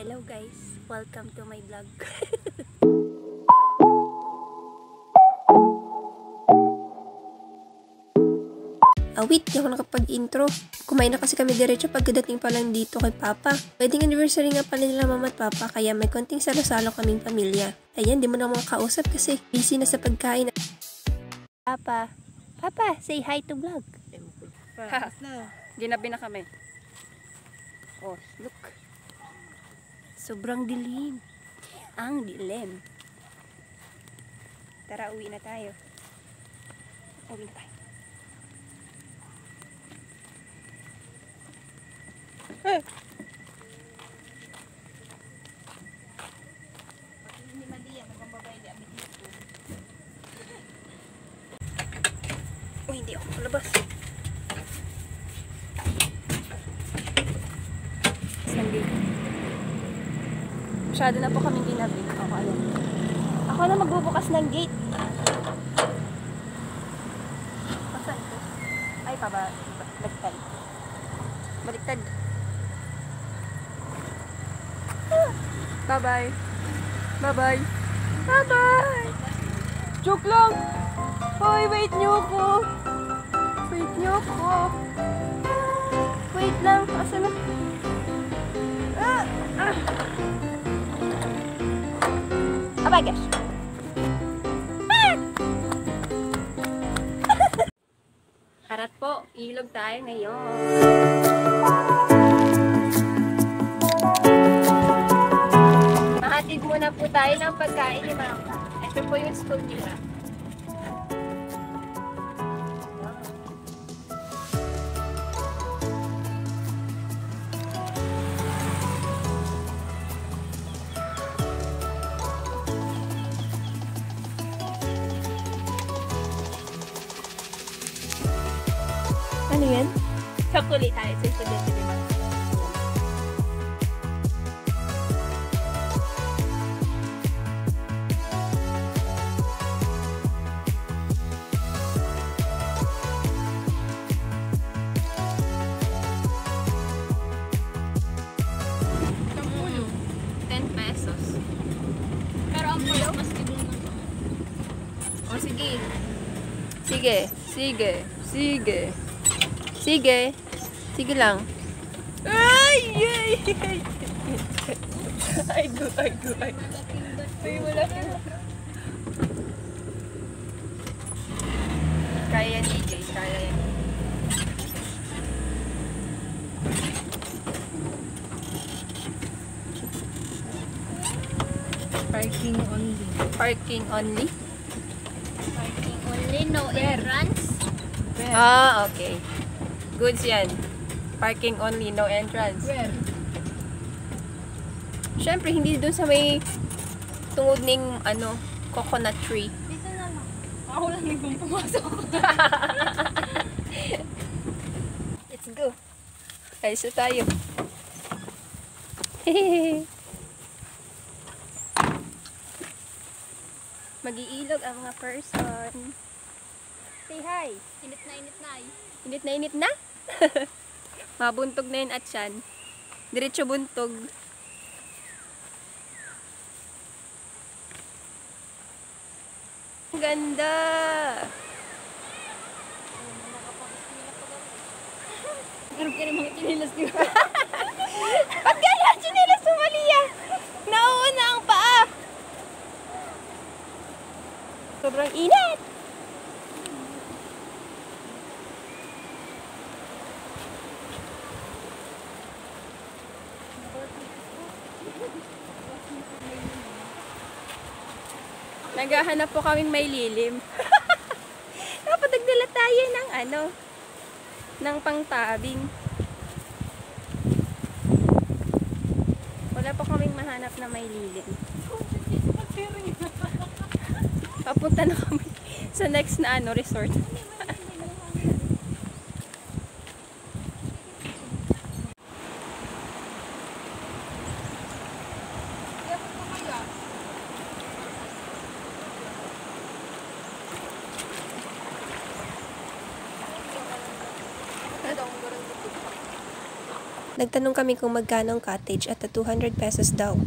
Hello guys, welcome to my vlog. Wait, di ako nakapag-intro. Kumain na kasi kami diretso pagdating pa lang dito kay Papa. Wedding anniversary nga pala nila Mama at Papa, kaya may konting salo-salo kaming pamilya. Ayan, di mo na makakausap kasi busy na sa pagkain. Papa, Papa, say hi to vlog. Ginabi na kami. Oh, look. Sobrang dilim. Ang dilim. Tara, uwi na tayo. Uwi na tayo. Uy, hindi ako malabas. Nandito. Masyado na po kaming ginabi. Ako, ayan. Ako na magbubukas ng gate. Saan ito? Ay, baliktad. Baliktad. Bye-bye. Bye-bye. Bye-bye. Joke lang. Hoy, wait nyo ko. Wait nyo ko. Wait lang. Asa na? Oh my gosh. Harat po, ilog tayo ngayon. Mahatid muna po tayo ng pagkain ni Mama. Ito po yung school nila. Ano yan? Chocolate tayo sa estudyante ni Mama. Champulo. 10 pesos. Pero ang pulo, mas tibong na to. O sige. Sige. Sige. Sige. Sige. Sige lang. Ay! Ay! Ay! Ay! Ay, wala ka. Kaya yan, DJ. Kaya yan. Parking only. Parking only? Parking only, no entrance. Ah, okay. Goods yan. Parking only, no entrance. Where? Siyempre, hindi dun sa may tungod ng coconut tree. Dito na lang. Ako lang nagong pumasok. Let's go. Alis na tayo. Mag-iilog ang mga person. Say hi. Init na eh. Init na init na? Mabuntog na yun at yan. Diretso buntog. Ang ganda! Meron ka rin mga chinilas di ba? Ba't kaya chinilas mo, Malia? Nauuna ang paa! Sobrang init! Naghahanap po kaming may lilim. Dapat nagdala tayo ng pangtabing. Wala po kaming mahanap na may lilim. Papunta na kami sa next na resort. Nagtanong kami kung magkano ang cottage at 200 pesos daw.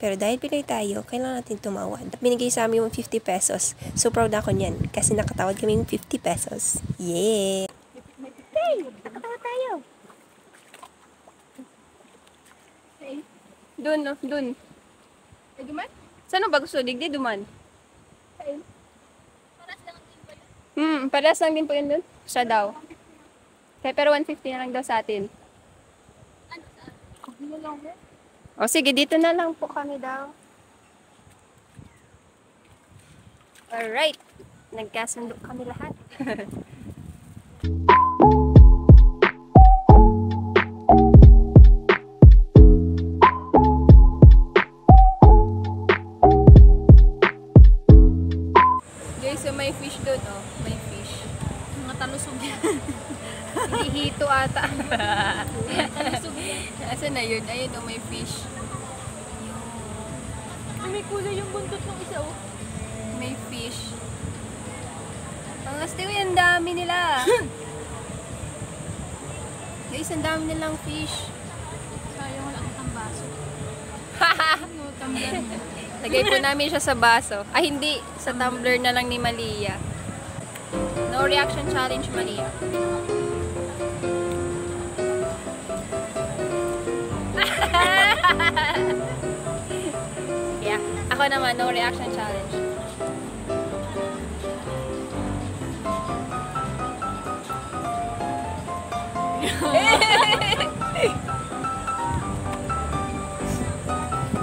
Pero dahil Pinoy tayo, kailangan natin tumawad. Binigay sa amin yung 50 pesos. So proud ako niyan kasi nakatawad kami yung 50 pesos. Yeah! Hey! Nakatawa tayo! Dun, no? Dun. Duman? Saan ba gusto? Digdi, duman. Paras lang din ba yun? Paras lang din po yun dun. Siya daw. Kaya pero 150 na lang daw sa atin. Ano lang mo? O sige, dito na lang po kami daw. Alright. Nagkasundo kami lahat. Guys, so may fish doon, oh. May fish. Mga talusog yan. Hihito ata. Talusog yan. Asan na yun? Ayun, oh, may fish. May kulay yung buntot ng isa, oh. May fish. Ang aste ko, ang dami nila. Guys, ang dami nilang fish. Sayang wala akong tambaso. Ano, tumbler mo? Lagay po namin siya sa baso. Ay, hindi. Sa tumbler na lang ni Malia. No reaction challenge, Malia. Yeah. Ako naman, no reaction challenge.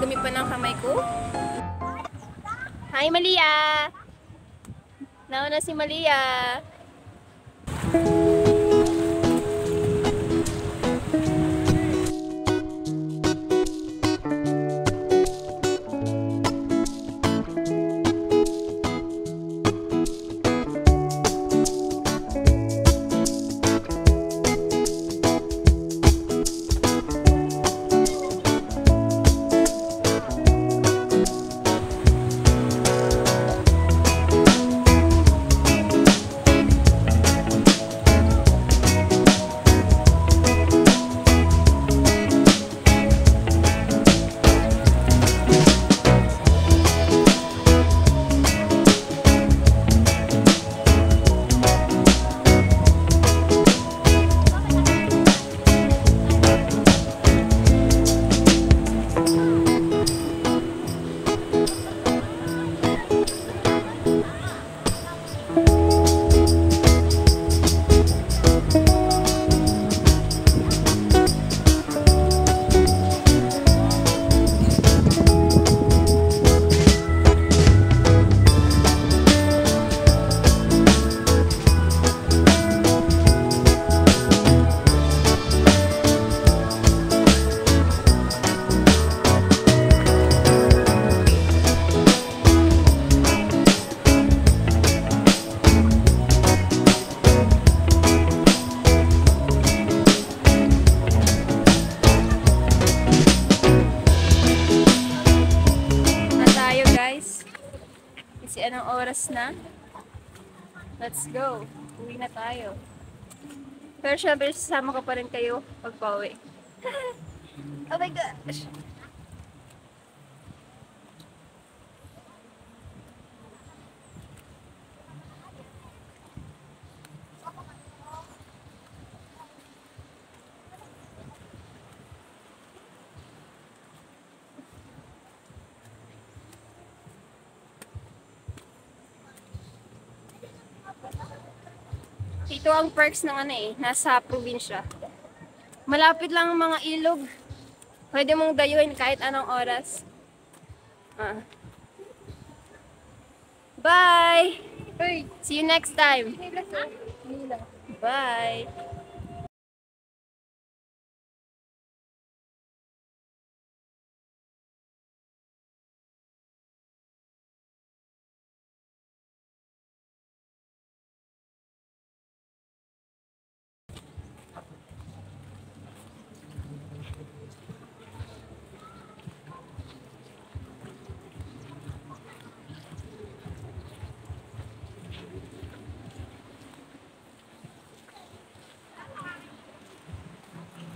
Dumi pa ng kamay ko. Hi, Malia! Nauna si Malia. Kasi anong oras na? Let's go. Uwi na tayo. Pero syempre, sasama ko pa rin kayo pag pauwi. Oh my gosh! Ito ang perks ng ano eh, nasa probinsya. Malapit lang ang mga ilog. Pwede mong dayuhin kahit anong oras. Bye! See you next time! Bye!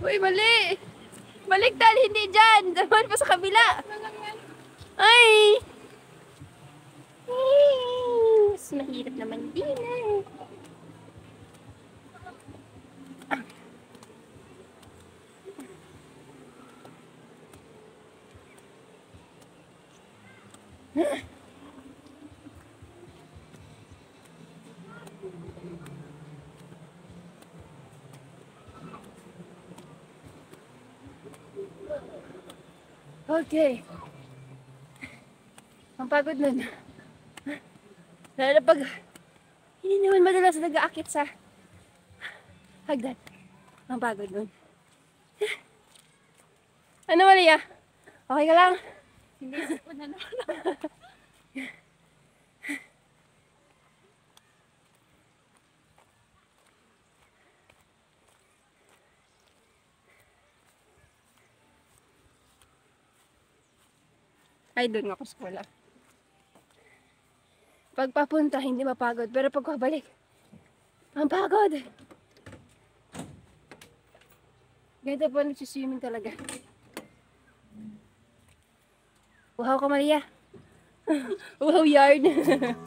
Uy, mali! Baliktad, hindi dyan. Daman pa sa kabila. Ay! Mas mahirap naman din eh. Okay. Ang pagod nun. Lalo na pag hindi naman madalas nag-aakit sa hagdan. Ang pagod nun. Ano, Malia? Okay ka lang? Hindi ko na naman. Ay, doon ako sa school. Pag papunta, hindi mapagod. Pero pag pabalik, ang pagod. Ganito po nagsiswimming talaga. Wow ka, Maria. Wow, yard.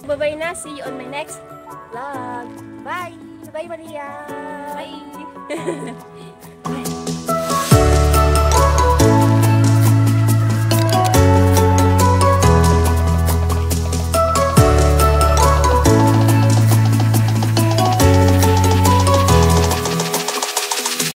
Bye-bye na. See you on my next vlog. Bye! Bye, Maria! Bye!